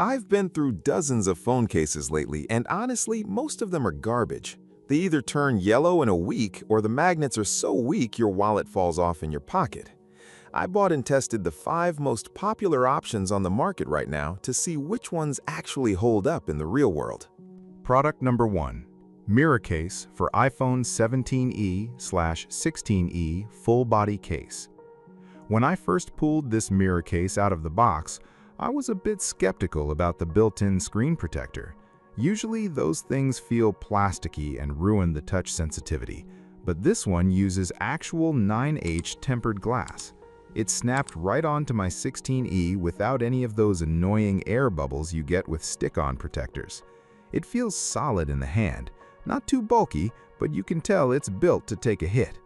I've been through dozens of phone cases lately, and honestly, most of them are garbage. They either turn yellow in a week, or the magnets are so weak your wallet falls off in your pocket. I bought and tested the 5 most popular options on the market right now to see which ones actually hold up in the real world. Product number 1. Mirror case for iPhone 17e/16e full body case. When I first pulled this mirror case out of the box, I was a bit skeptical about the built-in screen protector. Usually those things feel plasticky and ruin the touch sensitivity, but this one uses actual 9H tempered glass. It snapped right onto my 16E without any of those annoying air bubbles you get with stick-on protectors. It feels solid in the hand, not too bulky, but you can tell it's built to take a hit.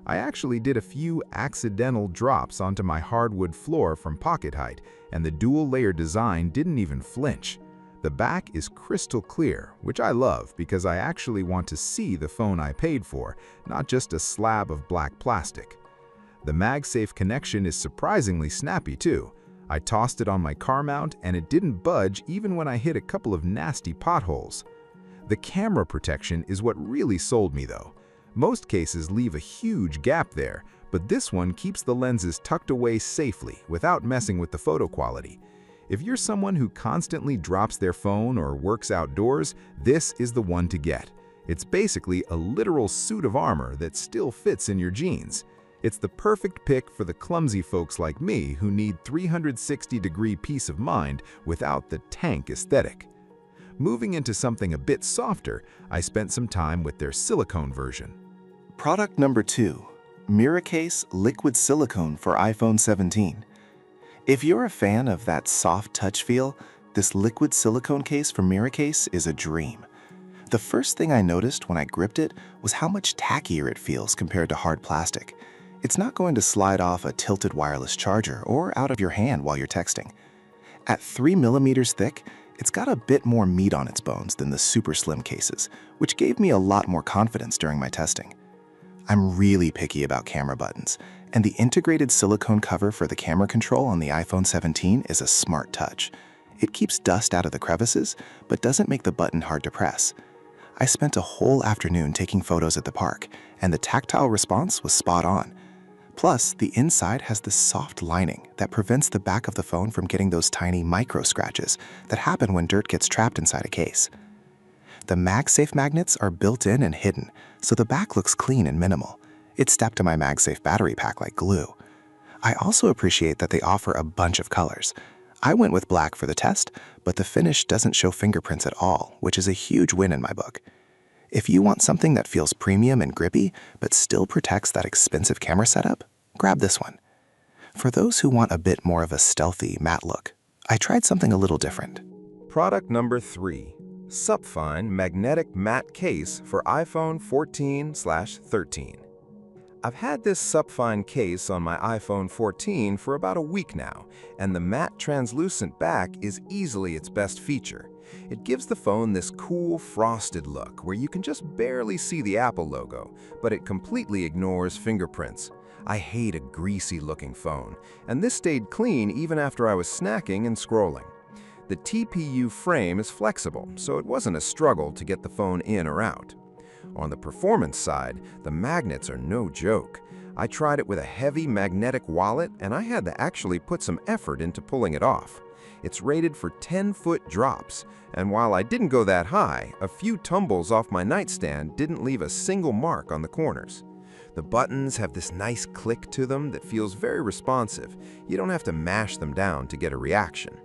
I actually did a few accidental drops onto my hardwood floor from pocket height, and the dual-layer design didn't even flinch. The back is crystal clear, which I love because I actually want to see the phone I paid for, not just a slab of black plastic. The MagSafe connection is surprisingly snappy too. I tossed it on my car mount and it didn't budge even when I hit a couple of nasty potholes. The camera protection is what really sold me though. Most cases leave a huge gap there, but this one keeps the lenses tucked away safely without messing with the photo quality. If you're someone who constantly drops their phone or works outdoors, this is the one to get. It's basically a literal suit of armor that still fits in your jeans. It's the perfect pick for the clumsy folks like me who need 360-degree peace of mind without the tank aesthetic. Moving into something a bit softer, I spent some time with their silicone version. Product number 2. Mirror case liquid silicone for iPhone 17. If you're a fan of that soft touch feel, this liquid silicone case for mirror case is a dream. The first thing I noticed when I gripped it was how much tackier it feels compared to hard plastic. It's not going to slide off a tilted wireless charger or out of your hand while you're texting. At 3 millimeters thick, it's got a bit more meat on its bones than the super slim cases, which gave me a lot more confidence during my testing. I'm really picky about camera buttons, and the integrated silicone cover for the camera control on the iPhone 17 is a smart touch. It keeps dust out of the crevices, but doesn't make the button hard to press. I spent a whole afternoon taking photos at the park, and the tactile response was spot on. Plus, the inside has this soft lining that prevents the back of the phone from getting those tiny micro scratches that happen when dirt gets trapped inside a case. The MagSafe magnets are built in and hidden, so the back looks clean and minimal. It's stuck to my MagSafe battery pack like glue. I also appreciate that they offer a bunch of colors. I went with black for the test, but the finish doesn't show fingerprints at all, which is a huge win in my book. If you want something that feels premium and grippy, but still protects that expensive camera setup, grab this one. For those who want a bit more of a stealthy, matte look, I tried something a little different. Product number 3. Supfine magnetic matte case for iPhone 14/13. I've had this Supfine case on my iPhone 14 for about a week now, and the matte translucent back is easily its best feature. It gives the phone this cool, frosted look where you can just barely see the Apple logo, but it completely ignores fingerprints. I hate a greasy-looking phone, and this stayed clean even after I was snacking and scrolling. The TPU frame is flexible, so it wasn't a struggle to get the phone in or out. On the performance side, the magnets are no joke. I tried it with a heavy magnetic wallet, and I had to actually put some effort into pulling it off. It's rated for 10-foot drops, and while I didn't go that high, a few tumbles off my nightstand didn't leave a single mark on the corners. The buttons have this nice click to them that feels very responsive. You don't have to mash them down to get a reaction.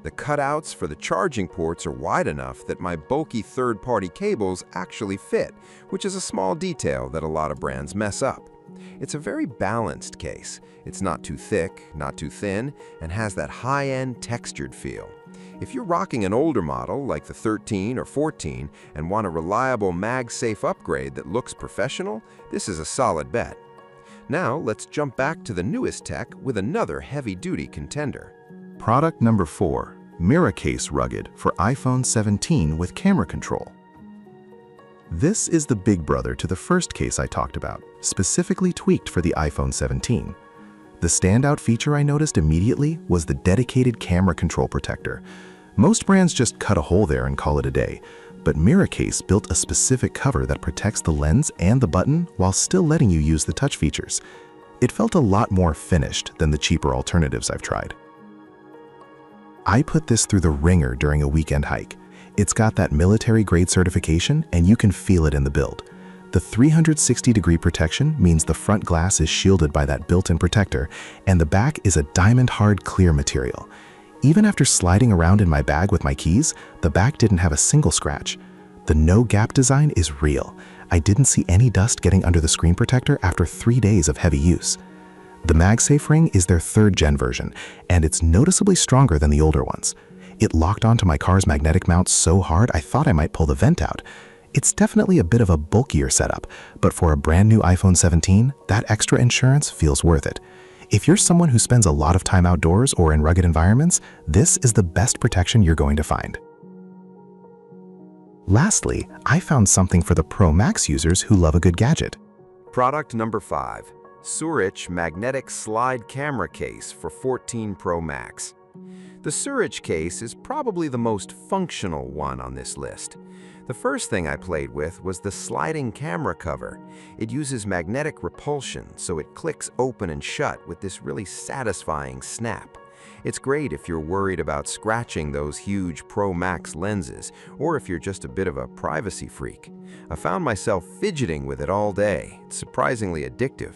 The cutouts for the charging ports are wide enough that my bulky third-party cables actually fit, which is a small detail that a lot of brands mess up. It's a very balanced case. It's not too thick, not too thin, and has that high-end textured feel. If you're rocking an older model like the 13 or 14 and want a reliable MagSafe upgrade that looks professional, this is a solid bet. Now let's jump back to the newest tech with another heavy-duty contender. Product number 4. Mirror case rugged for iPhone 17 with camera control. This is the big brother to the first case I talked about, specifically tweaked for the iPhone 17. The standout feature I noticed immediately was the dedicated camera control protector. Most brands just cut a hole there and call it a day, but Miracase built a specific cover that protects the lens and the button while still letting you use the touch features. It felt a lot more finished than the cheaper alternatives I've tried. I put this through the ringer during a weekend hike. It's got that military-grade certification, and you can feel it in the build. The 360-degree protection means the front glass is shielded by that built-in protector, and the back is a diamond-hard clear material. Even after sliding around in my bag with my keys, the back didn't have a single scratch. The no-gap design is real. I didn't see any dust getting under the screen protector after 3 days of heavy use. The MagSafe ring is their 3rd-gen version, and it's noticeably stronger than the older ones. It locked onto my car's magnetic mount so hard I thought I might pull the vent out. It's definitely a bit of a bulkier setup, but for a brand new iPhone 17, that extra insurance feels worth it. If you're someone who spends a lot of time outdoors or in rugged environments, this is the best protection you're going to find. Lastly, I found something for the Pro Max users who love a good gadget. Product number 5. Surich Magnetic Slide Camera Case for 14 Pro Max. The Surich case is probably the most functional one on this list. The first thing I played with was the sliding camera cover. It uses magnetic repulsion, so it clicks open and shut with this really satisfying snap. It's great if you're worried about scratching those huge Pro Max lenses, or if you're just a bit of a privacy freak. I found myself fidgeting with it all day. It's surprisingly addictive.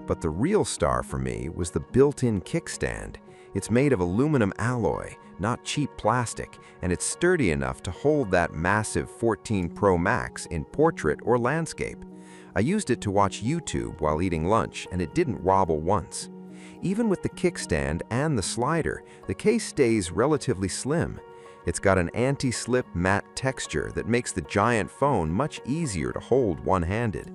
But the real star for me was the built-in kickstand. It's made of aluminum alloy, not cheap plastic, and it's sturdy enough to hold that massive 14 Pro Max in portrait or landscape. I used it to watch YouTube while eating lunch, and it didn't wobble once. Even with the kickstand and the slider, the case stays relatively slim. It's got an anti-slip matte texture that makes the giant phone much easier to hold one-handed.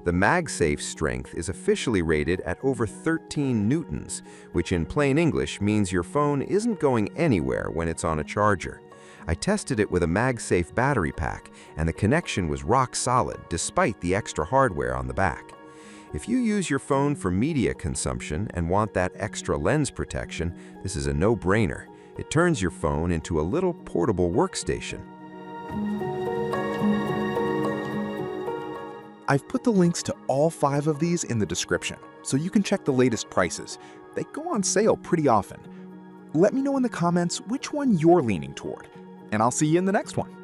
The MagSafe strength is officially rated at over 13 newtons, which in plain English means your phone isn't going anywhere when it's on a charger. I tested it with a MagSafe battery pack, and the connection was rock solid despite the extra hardware on the back. If you use your phone for media consumption and want that extra lens protection, this is a no-brainer. It turns your phone into a little portable workstation. I've put the links to all 5 of these in the description, so you can check the latest prices. They go on sale pretty often. Let me know in the comments which one you're leaning toward, and I'll see you in the next one.